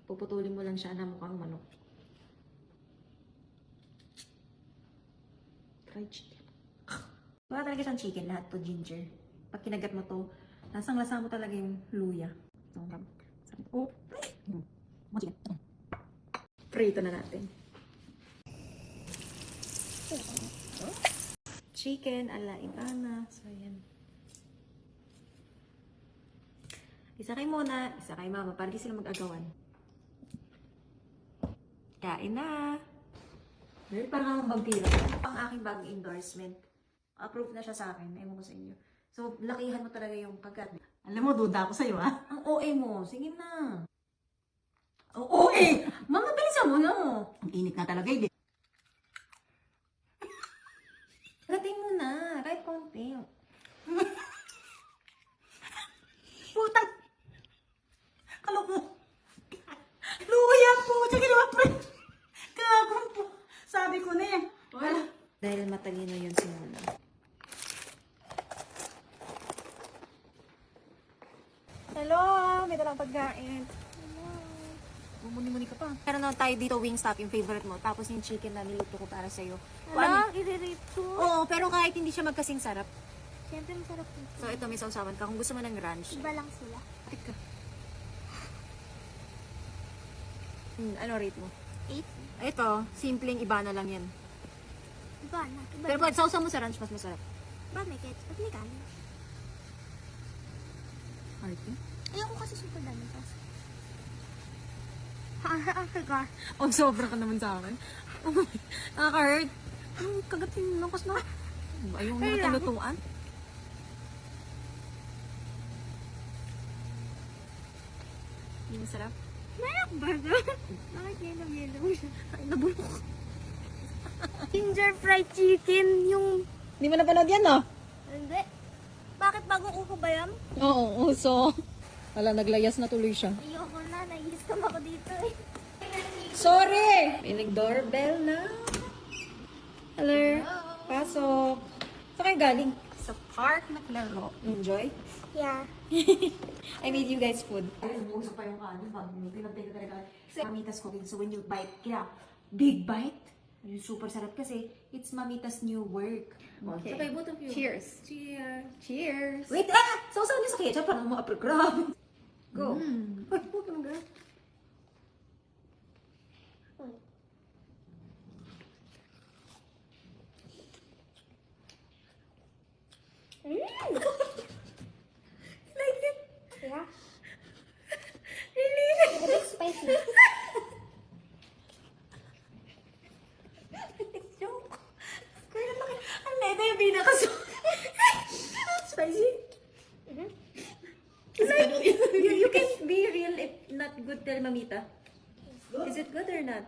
Puputulin mo lang siya na mukhang manok. Fried chicken. Wala talaga siyang chicken, lahat to ginger. Pag kinagat mo to, lasang-lasa mo talaga yung luya. Oh. Chicken. Prito na natin. Chicken ala Ibana. So, yan. Isakay muna. Isakay mama para di sila mag-agawan. Kain na! Very parang ang vampiro. Ang aking bagong endorsement. Approve na siya sa akin. Ewan ko sa inyo. So, lakihan mo talaga yung pagkat. Alam mo, duda ako sa'yo, ha? Ang OA mo. Sige na. Ang OA! Mama, bilisan mo na. Ang init na talaga, eh. Gating mo na. Kahit konti. Putang! Kalok mo! Luya po! Tsaka naman, pre! Kagong po! Sabi ko na eh. Wala. Dahil matalino yun si Mona. Hello! May dalang pagkain. Mumuni-muni ka pa. Meron na tayo dito Wingstop, yung favorite mo. Tapos yung chicken na niluto ko para sa'yo. Ala, i-rate ko. Oo, pero kahit hindi siya magkasing sarap. Siyempre masarap ito. So ito, may sausawan ka. Kung gusto mo ng ranch. Iba lang sila. Tik ka. Ano rate mo? 8. Ito, simpleng Ibana lang yan. Iba na. Iba Pero na. pag sausaw mo sa ranch, mas masarap. Ba, may ketchup. May kanin. Arte? Ayoko kasi super dami. I forgot. Oh, sobra ka naman sa akin. Oh, nakaka-hurt. Kagatin lang kasi na. Ayaw mo na talutuan. Hindi masarap. Mayak burger. Bakit yellow siya? Ay, nabulok. Ginger fried chicken yung... Hindi mo napanood yan, no? Hindi. Bakit bagong upo ba yan? Oo, uso. Wala, naglayas na tuloy siya. Ayoko na. Nag-istom ako dito eh. Sorry! May nag-doorbell na. Hello? Pasok. Saan kayo galing? Sa park naglaro. Enjoy? Yeah. I made you guys food. Ay, umuusok pa yung kanin. Pinagtay ko talaga. Kasi Mamitas cooking. So when you bite, big bite. Yung super sarap kasi it's Mamitas new work. Okay. Okay, both of you. Cheers. Cheers. Cheers! Wait, sausaw niyo sa ketchup. Parang mga grab. Go. Ay, huwag ka mag-grab. Like it? Yeah. Really? It's a bit spicy. Joke. Kaya naman, ang leda yung binakaso. Spicy? Like, you can be real if not good, tell Mamita. Is it good or not?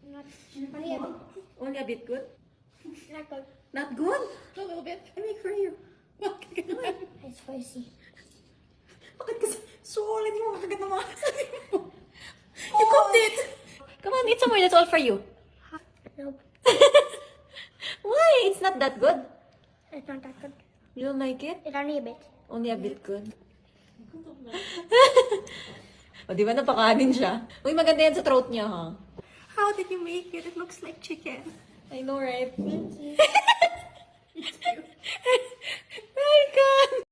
Not only a bit. Only a bit good? Not good. Not good? A little bit. I make for you. Bakit ka naman? It's spicy. Bakit kasi solid mo? Bakit naman? You cooked it! Come on, eat some more. That's all for you. Nope. Why? It's not that good. It's not that good. You don't like it? It's only a bit. Only a bit good. O, di ba napakanin siya? Uy, maganda yan sa throat niya, ha? How did you make it? It looks like chicken. I know, right? Thank you. My God!